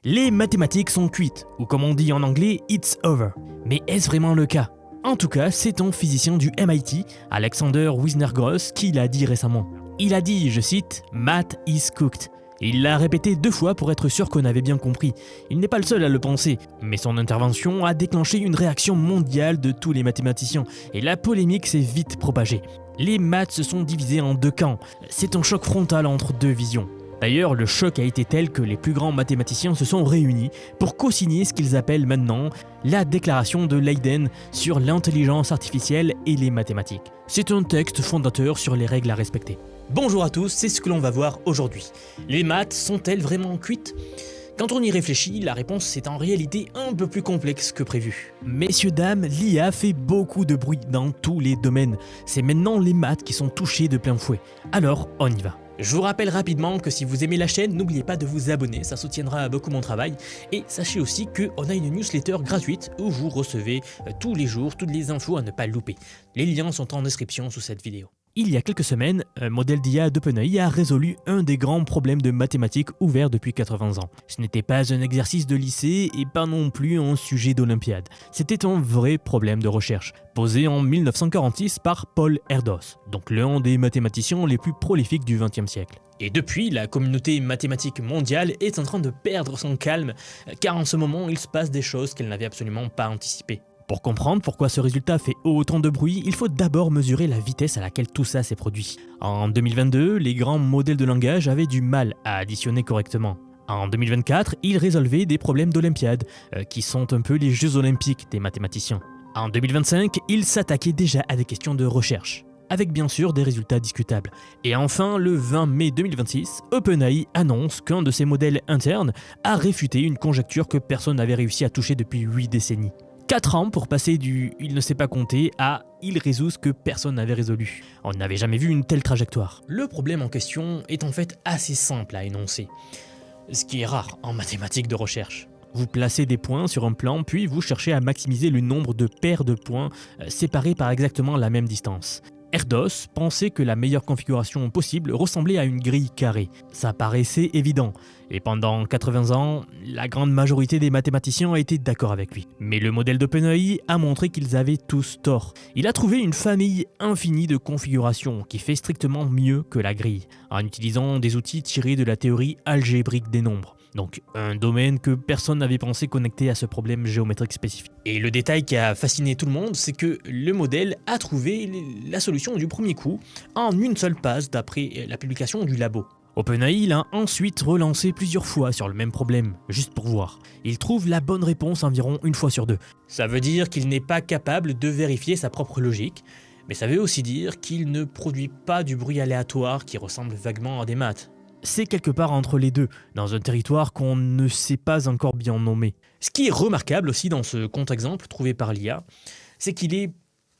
Les mathématiques sont cuites, ou comme on dit en anglais, it's over. Mais est-ce vraiment le cas? En tout cas, c'est un physicien du MIT, Alexander Wisner-Gross, qui l'a dit récemment. Il a dit, je cite, « Math is cooked ». Il l'a répété 2 fois pour être sûr qu'on avait bien compris. Il n'est pas le seul à le penser, mais son intervention a déclenché une réaction mondiale de tous les mathématiciens, et la polémique s'est vite propagée. Les maths se sont divisés en 2 camps. C'est un choc frontal entre 2 visions. D'ailleurs, le choc a été tel que les plus grands mathématiciens se sont réunis pour co-signer ce qu'ils appellent maintenant la déclaration de Leiden sur l'intelligence artificielle et les mathématiques. C'est un texte fondateur sur les règles à respecter. Bonjour à tous, c'est ce que l'on va voir aujourd'hui. Les maths sont-elles vraiment cuites ? Quand on y réfléchit, la réponse est en réalité un peu plus complexe que prévu. Messieurs, dames, l'IA fait beaucoup de bruit dans tous les domaines. C'est maintenant les maths qui sont touchés de plein fouet. Alors, on y va. Je vous rappelle rapidement que si vous aimez la chaîne, n'oubliez pas de vous abonner, ça soutiendra beaucoup mon travail. Et sachez aussi qu'on a une newsletter gratuite où vous recevez tous les jours toutes les infos à ne pas louper. Les liens sont en description sous cette vidéo. Il y a quelques semaines, un modèle d'IA d'OpenAI a résolu un des grands problèmes de mathématiques ouverts depuis 80 ans. Ce n'était pas un exercice de lycée et pas non plus un sujet d'Olympiade. C'était un vrai problème de recherche, posé en 1946 par Paul Erdos, donc l'un des mathématiciens les plus prolifiques du XXe siècle. Et depuis, la communauté mathématique mondiale est en train de perdre son calme, car en ce moment, il se passe des choses qu'elle n'avait absolument pas anticipées. Pour comprendre pourquoi ce résultat fait autant de bruit, il faut d'abord mesurer la vitesse à laquelle tout ça s'est produit. En 2022, les grands modèles de langage avaient du mal à additionner correctement. En 2024, ils résolvaient des problèmes d'Olympiade, qui sont un peu les Jeux olympiques des mathématiciens. En 2025, ils s'attaquaient déjà à des questions de recherche, avec bien sûr des résultats discutables. Et enfin, le 20 mai 2026, OpenAI annonce qu'un de ses modèles internes a réfuté une conjecture que personne n'avait réussi à toucher depuis 8 décennies. 4 ans pour passer du « il ne sait pas compter » à « il résout ce que personne n'avait résolu ». On n'avait jamais vu une telle trajectoire. Le problème en question est en fait assez simple à énoncer, ce qui est rare en mathématiques de recherche. Vous placez des points sur un plan, puis vous cherchez à maximiser le nombre de paires de points séparés par exactement la même distance. Erdos pensait que la meilleure configuration possible ressemblait à une grille carrée. Ça paraissait évident, et pendant 80 ans, la grande majorité des mathématiciens a été d'accord avec lui. Mais le modèle d'OpenAI a montré qu'ils avaient tous tort. Il a trouvé une famille infinie de configurations qui fait strictement mieux que la grille, en utilisant des outils tirés de la théorie algébrique des nombres. Donc un domaine que personne n'avait pensé connecté à ce problème géométrique spécifique. Et le détail qui a fasciné tout le monde, c'est que le modèle a trouvé la solution du premier coup en une seule passe d'après la publication du labo. OpenAI l'a ensuite relancé plusieurs fois sur le même problème, juste pour voir. Il trouve la bonne réponse environ 1 fois sur 2. Ça veut dire qu'il n'est pas capable de vérifier sa propre logique, mais ça veut aussi dire qu'il ne produit pas du bruit aléatoire qui ressemble vaguement à des maths. C'est quelque part entre les deux, dans un territoire qu'on ne sait pas encore bien nommer. Ce qui est remarquable aussi dans ce contre-exemple trouvé par l'IA, c'est qu'il est,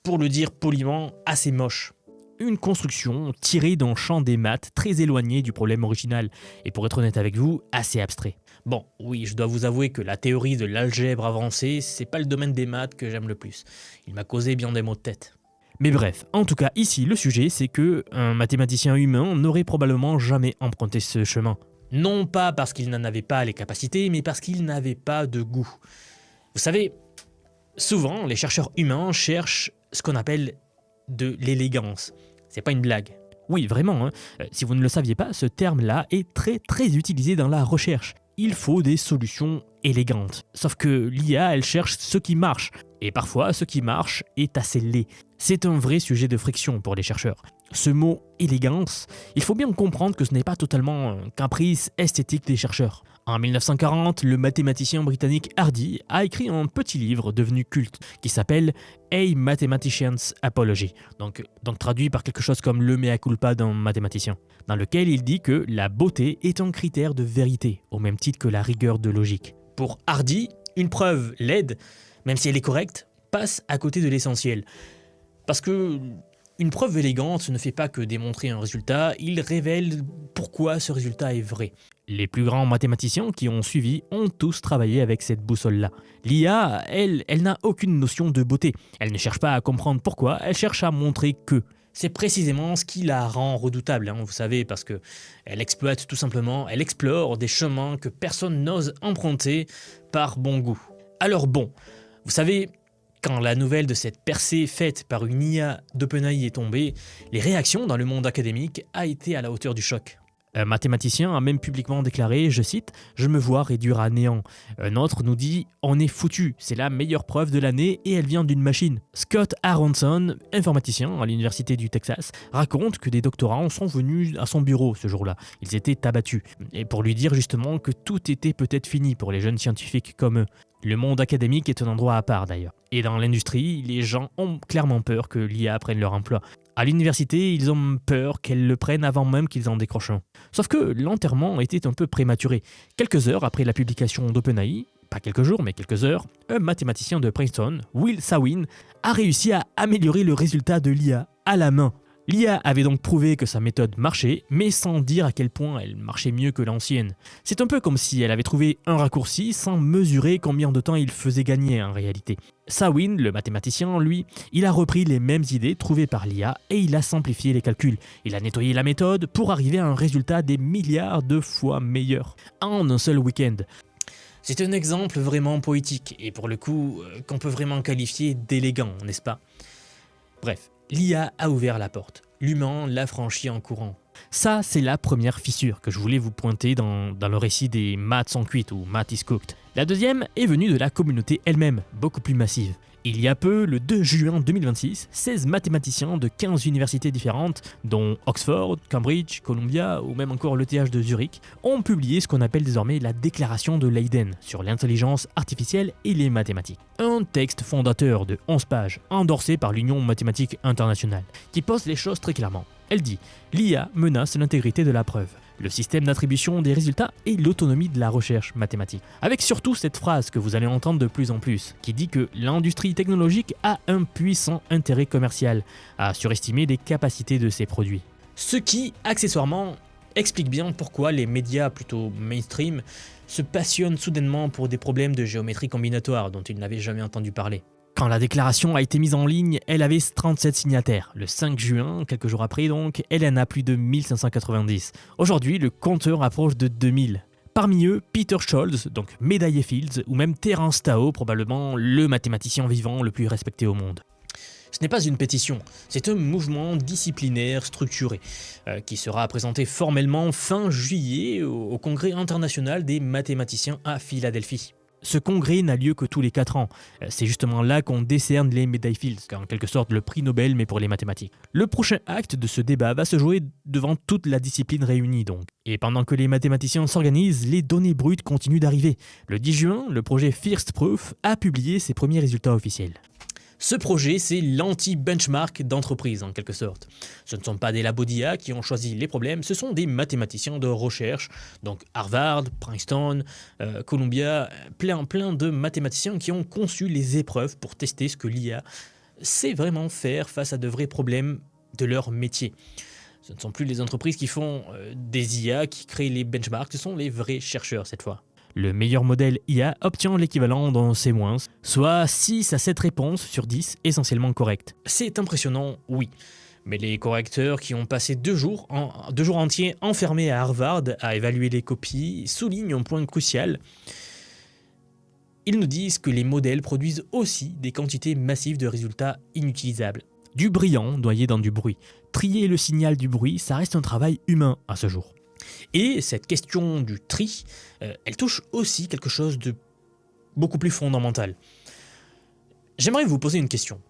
pour le dire poliment, assez moche. Une construction tirée d'un champ des maths très éloigné du problème original, et pour être honnête avec vous, assez abstrait. Bon, oui, je dois vous avouer que la théorie de l'algèbre avancée, c'est pas le domaine des maths que j'aime le plus. Il m'a causé bien des maux de tête. Mais bref, en tout cas ici le sujet c'est que un mathématicien humain n'aurait probablement jamais emprunté ce chemin. Non pas parce qu'il n'en avait pas les capacités, mais parce qu'il n'avait pas de goût. Vous savez, souvent les chercheurs humains cherchent ce qu'on appelle de l'élégance. C'est pas une blague. Oui, vraiment, si vous ne le saviez pas, ce terme-là est très utilisé dans la recherche. Il faut des solutions élégantes. Sauf que l'IA, elle cherche ce qui marche. Et parfois, ce qui marche est assez laid. C'est un vrai sujet de friction pour les chercheurs. Ce mot « élégance », il faut bien comprendre que ce n'est pas totalement un caprice esthétique des chercheurs. En 1940, le mathématicien britannique Hardy a écrit un petit livre devenu culte qui s'appelle « A Mathematician's Apology », donc traduit par quelque chose comme le mea culpa d'un mathématicien, dans lequel il dit que la beauté est un critère de vérité, au même titre que la rigueur de logique. Pour Hardy, une preuve laide, même si elle est correcte, passe à côté de l'essentiel. Parce que une preuve élégante ne fait pas que démontrer un résultat, il révèle pourquoi ce résultat est vrai. Les plus grands mathématiciens qui ont suivi ont tous travaillé avec cette boussole-là. L'IA, elle n'a aucune notion de beauté. Elle ne cherche pas à comprendre pourquoi, elle cherche à montrer que. C'est précisément ce qui la rend redoutable, vous savez, parce que elle exploite tout simplement, elle explore des chemins que personne n'ose emprunter par bon goût. Alors bon, vous savez, quand la nouvelle de cette percée faite par une IA d'OpenAI est tombée, les réactions dans le monde académique a été à la hauteur du choc. Un mathématicien a même publiquement déclaré, je cite, « Je me vois réduire à néant ». Un autre nous dit « On est foutu, c'est la meilleure preuve de l'année et elle vient d'une machine ». Scott Aronson, informaticien à l'université du Texas, raconte que des doctorants sont venus à son bureau ce jour-là. Ils étaient abattus. Et pour lui dire justement que tout était peut-être fini pour les jeunes scientifiques comme eux. Le monde académique est un endroit à part d'ailleurs. Et dans l'industrie, les gens ont clairement peur que l'IA prenne leur emploi. À l'université, ils ont peur qu'elle le prenne avant même qu'ils en décrochent un. Sauf que l'enterrement était un peu prématuré. Quelques heures après la publication d'OpenAI, pas quelques jours mais quelques heures, un mathématicien de Princeton, Will Sawin, a réussi à améliorer le résultat de l'IA à la main. L'IA avait donc prouvé que sa méthode marchait, mais sans dire à quel point elle marchait mieux que l'ancienne. C'est un peu comme si elle avait trouvé un raccourci sans mesurer combien de temps il faisait gagner en réalité. Sawin, le mathématicien, lui, il a repris les mêmes idées trouvées par l'IA et il a simplifié les calculs. Il a nettoyé la méthode pour arriver à un résultat des milliards de fois meilleur, en un seul week-end. C'est un exemple vraiment poétique et pour le coup qu'on peut vraiment qualifier d'élégant, n'est-ce pas? Bref. L'IA a ouvert la porte. L'humain l'a franchi en courant. Ça, c'est la première fissure que je voulais vous pointer dans le récit des maths sont cuites ou math is cooked. La deuxième est venue de la communauté elle-même, beaucoup plus massive. Il y a peu, le 2 juin 2026, 16 mathématiciens de 15 universités différentes, dont Oxford, Cambridge, Columbia ou même encore l'ETH de Zurich, ont publié ce qu'on appelle désormais la déclaration de Leiden sur l'intelligence artificielle et les mathématiques. Un texte fondateur de 11 pages, endorsé par l'Union mathématique internationale, qui pose les choses très clairement. Elle dit « L'IA menace l'intégrité de la preuve, le système d'attribution des résultats et l'autonomie de la recherche mathématique. » Avec surtout cette phrase que vous allez entendre de plus en plus, qui dit que l'industrie technologique a un puissant intérêt commercial à surestimer les capacités de ses produits. Ce qui, accessoirement, explique bien pourquoi les médias plutôt mainstream se passionnent soudainement pour des problèmes de géométrie combinatoire dont ils n'avaient jamais entendu parler. Quand la déclaration a été mise en ligne, elle avait 37 signataires. Le 5 juin, quelques jours après donc, elle en a plus de 1590. Aujourd'hui, le compteur approche de 2000. Parmi eux, Peter Scholz, donc médaillé Fields, ou même Terence Tao, probablement le mathématicien vivant le plus respecté au monde. Ce n'est pas une pétition, c'est un mouvement disciplinaire structuré qui sera présenté formellement fin juillet au Congrès international des mathématiciens à Philadelphie. Ce congrès n'a lieu que tous les 4 ans. C'est justement là qu'on décerne les médailles Fields, en quelque sorte le prix Nobel mais pour les mathématiques. Le prochain acte de ce débat va se jouer devant toute la discipline réunie donc. Et pendant que les mathématiciens s'organisent, les données brutes continuent d'arriver. Le 10 juin, le projet First Proof a publié ses premiers résultats officiels. Ce projet, c'est l'anti-benchmark d'entreprise, en quelque sorte. Ce ne sont pas des labos d'IA qui ont choisi les problèmes, ce sont des mathématiciens de recherche, donc Harvard, Princeton, Columbia, plein de mathématiciens qui ont conçu les épreuves pour tester ce que l'IA sait vraiment faire face à de vrais problèmes de leur métier. Ce ne sont plus les entreprises qui font des IA, qui créent les benchmarks, ce sont les vrais chercheurs cette fois. Le meilleur modèle IA obtient l'équivalent d'un C-, soit 6 à 7 réponses sur 10 essentiellement correctes. C'est impressionnant, oui. Mais les correcteurs qui ont passé 2 jours entiers enfermés à Harvard à évaluer les copies soulignent un point crucial. Ils nous disent que les modèles produisent aussi des quantités massives de résultats inutilisables. Du brillant noyé dans du bruit. Trier le signal du bruit, ça reste un travail humain à ce jour. Et cette question du tri, elle touche aussi quelque chose de beaucoup plus fondamental. J'aimerais vous poser une question.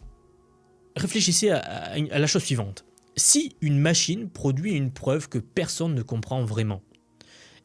Réfléchissez à la chose suivante. Si une machine produit une preuve que personne ne comprend vraiment,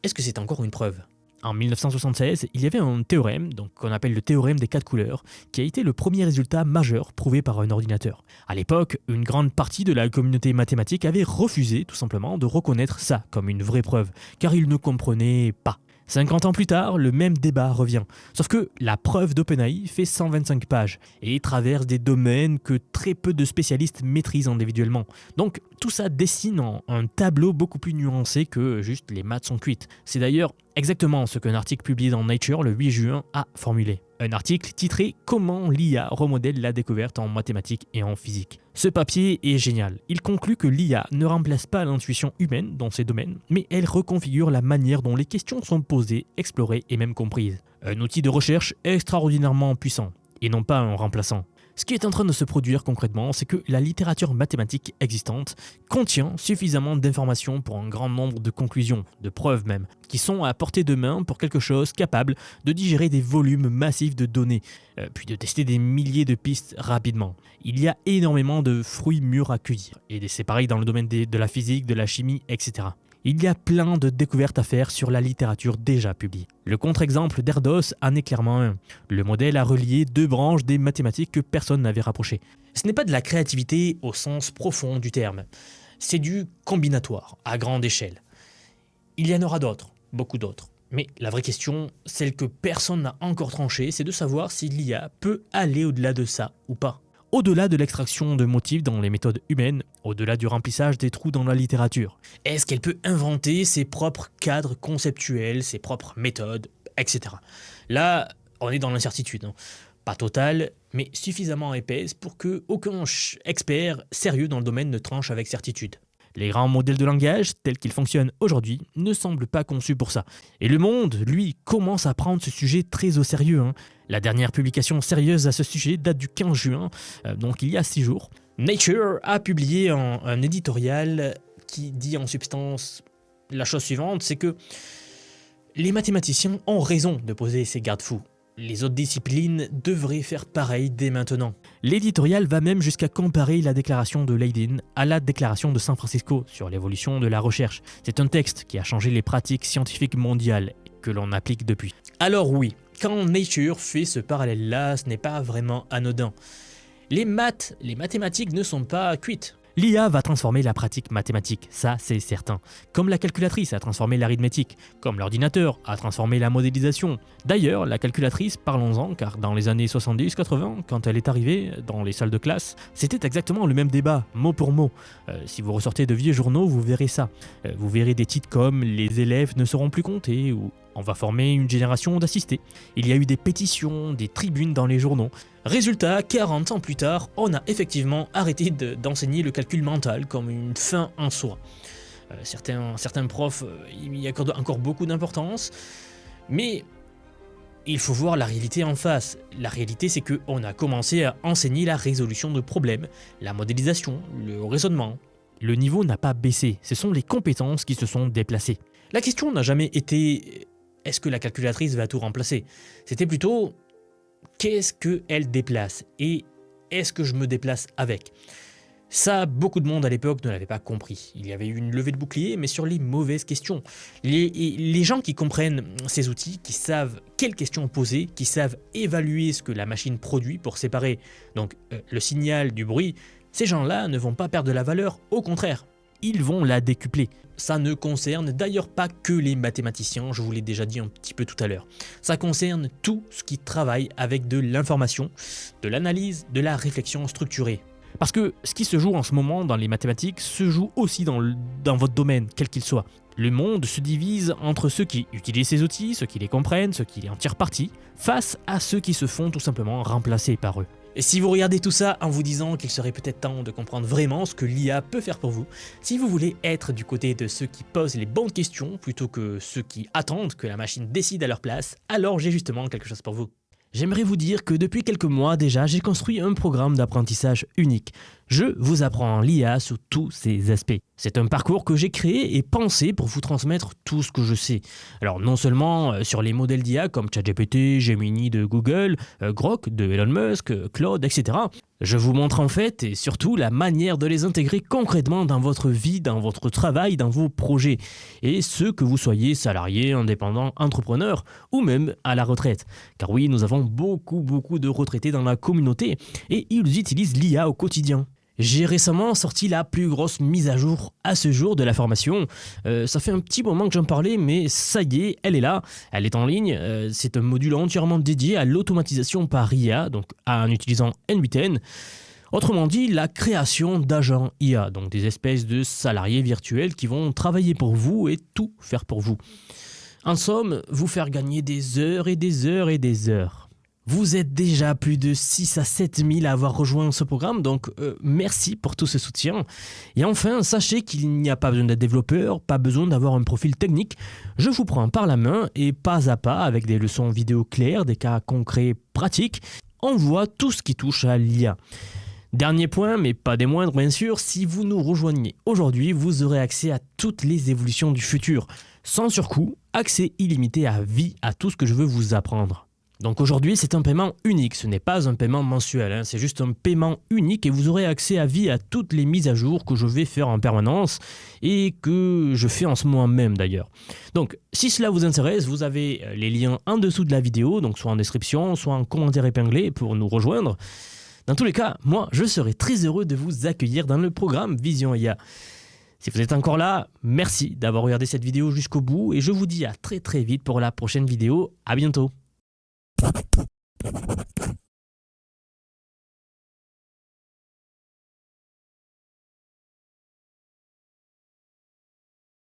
est-ce que c'est encore une preuve ? En 1976, il y avait un théorème, donc qu'on appelle le théorème des 4 couleurs, qui a été le premier résultat majeur prouvé par un ordinateur. À l'époque, une grande partie de la communauté mathématique avait refusé tout simplement de reconnaître ça comme une vraie preuve, car ils ne comprenaient pas. 50 ans plus tard, le même débat revient. Sauf que la preuve d'OpenAI fait 125 pages et traverse des domaines que très peu de spécialistes maîtrisent individuellement. Donc, tout ça dessine un tableau beaucoup plus nuancé que juste les maths sont cuites. C'est d'ailleurs exactement ce qu'un article publié dans Nature le 8 juin a formulé. Un article titré « Comment l'IA remodèle la découverte en mathématiques et en physique ». Ce papier est génial. Il conclut que l'IA ne remplace pas l'intuition humaine dans ces domaines, mais elle reconfigure la manière dont les questions sont posées, explorées et même comprises. Un outil de recherche extraordinairement puissant, et non pas un remplaçant. Ce qui est en train de se produire concrètement, c'est que la littérature mathématique existante contient suffisamment d'informations pour un grand nombre de conclusions, de preuves même, qui sont à portée de main pour quelque chose capable de digérer des volumes massifs de données, puis de tester des milliers de pistes rapidement. Il y a énormément de fruits mûrs à cueillir, et c'est pareil dans le domaine de la physique, de la chimie, etc. Il y a plein de découvertes à faire sur la littérature déjà publiée. Le contre-exemple d'Erdos en est clairement un. Le modèle a relié deux branches des mathématiques que personne n'avait rapprochées. Ce n'est pas de la créativité au sens profond du terme. C'est du combinatoire, à grande échelle. Il y en aura d'autres, beaucoup d'autres. Mais la vraie question, celle que personne n'a encore tranchée, c'est de savoir si l'IA peut aller au-delà de ça ou pas. Au-delà de l'extraction de motifs dans les méthodes humaines, au-delà du remplissage des trous dans la littérature. Est-ce qu'elle peut inventer ses propres cadres conceptuels, ses propres méthodes, etc. Là, on est dans l'incertitude. Pas totale, mais suffisamment épaisse pour que aucun expert sérieux dans le domaine ne tranche avec certitude. Les grands modèles de langage, tels qu'ils fonctionnent aujourd'hui, ne semblent pas conçus pour ça. Et le monde, lui, commence à prendre ce sujet très au sérieux. La dernière publication sérieuse à ce sujet date du 15 juin, donc il y a 6 jours. Nature a publié un éditorial qui dit en substance la chose suivante, c'est que les mathématiciens ont raison de poser ces garde-fous. Les autres disciplines devraient faire pareil dès maintenant. L'éditorial va même jusqu'à comparer la déclaration de Leiden à la déclaration de San Francisco sur l'évolution de la recherche. C'est un texte qui a changé les pratiques scientifiques mondiales que l'on applique depuis. Alors oui, quand Nature fait ce parallèle-là, ce n'est pas vraiment anodin. Les mathématiques ne sont pas cuites. L'IA va transformer la pratique mathématique, ça c'est certain. Comme la calculatrice a transformé l'arithmétique, comme l'ordinateur a transformé la modélisation. D'ailleurs, la calculatrice, parlons-en, car dans les années 70-80, quand elle est arrivée dans les salles de classe, c'était exactement le même débat, mot pour mot. Si vous ressortez de vieux journaux, vous verrez ça. Vous verrez des titres comme « Les élèves ne seront plus comptés » ou « On va former une génération d'assistés ». Il y a eu des pétitions, des tribunes dans les journaux. Résultat, 40 ans plus tard, on a effectivement arrêté d'enseigner le calcul mental comme une fin en soi. Certains profs y accordent encore beaucoup d'importance, mais il faut voir la réalité en face. La réalité, c'est qu'on a commencé à enseigner la résolution de problèmes, la modélisation, le raisonnement. Le niveau n'a pas baissé, ce sont les compétences qui se sont déplacées. La question n'a jamais été « est-ce que la calculatrice va tout remplacer ?» C'était plutôt « qu'est-ce qu'elle déplace et est-ce que je me déplace avec ?» Ça, beaucoup de monde à l'époque ne l'avait pas compris. Il y avait eu une levée de bouclier, mais sur les mauvaises questions. Les gens qui comprennent ces outils, qui savent quelles questions poser, qui savent évaluer ce que la machine produit pour séparer donc le signal du bruit, ces gens-là ne vont pas perdre de la valeur, au contraire. Ils vont la décupler. Ça ne concerne d'ailleurs pas que les mathématiciens, je vous l'ai déjà dit un petit peu tout à l'heure. Ça concerne tout ce qui travaille avec de l'information, de l'analyse, de la réflexion structurée. Parce que ce qui se joue en ce moment dans les mathématiques se joue aussi dans votre domaine, quel qu'il soit. Le monde se divise entre ceux qui utilisent ces outils, ceux qui les comprennent, ceux qui en tirent parti, face à ceux qui se font tout simplement remplacer par eux. Et si vous regardez tout ça en vous disant qu'il serait peut-être temps de comprendre vraiment ce que l'IA peut faire pour vous, si vous voulez être du côté de ceux qui posent les bonnes questions plutôt que ceux qui attendent que la machine décide à leur place, alors j'ai justement quelque chose pour vous. J'aimerais vous dire que depuis quelques mois déjà, j'ai construit un programme d'apprentissage unique. Je vous apprends l'IA sous tous ses aspects. C'est un parcours que j'ai créé et pensé pour vous transmettre tout ce que je sais. Alors non seulement sur les modèles d'IA comme ChatGPT, Gemini de Google, Grok de Elon Musk, Claude, etc. Je vous montre en fait et surtout la manière de les intégrer concrètement dans votre vie, dans votre travail, dans vos projets. Et ce que vous soyez salarié, indépendant, entrepreneur ou même à la retraite. Car oui, nous avons beaucoup de retraités dans la communauté et ils utilisent l'IA au quotidien. J'ai récemment sorti la plus grosse mise à jour à ce jour de la formation. Ça fait un petit moment que j'en parlais, mais ça y est, elle est là, elle est en ligne. C'est un module entièrement dédié à l'automatisation par IA, donc en utilisant N8N. Autrement dit, la création d'agents IA, donc des espèces de salariés virtuels qui vont travailler pour vous et tout faire pour vous. En somme, vous faire gagner des heures et des heures et des heures. Vous êtes déjà plus de 6 à 7 000 à avoir rejoint ce programme, donc merci pour tout ce soutien. Et enfin, sachez qu'il n'y a pas besoin d'être développeur, pas besoin d'avoir un profil technique. Je vous prends par la main et pas à pas, avec des leçons vidéo claires, des cas concrets pratiques, on voit tout ce qui touche à l'IA. Dernier point, mais pas des moindres bien sûr, si vous nous rejoignez aujourd'hui, vous aurez accès à toutes les évolutions du futur. Sans surcoût, accès illimité à vie à tout ce que je veux vous apprendre. Donc aujourd'hui, c'est un paiement unique, ce n'est pas un paiement mensuel, c'est juste un paiement unique et vous aurez accès à vie à toutes les mises à jour que je vais faire en permanence et que je fais en ce moment même d'ailleurs. Donc si cela vous intéresse, vous avez les liens en dessous de la vidéo, donc soit en description, soit en commentaire épinglé pour nous rejoindre. Dans tous les cas, moi, je serai très heureux de vous accueillir dans le programme Vision IA. Si vous êtes encore là, merci d'avoir regardé cette vidéo jusqu'au bout et je vous dis à très vite pour la prochaine vidéo. À bientôt.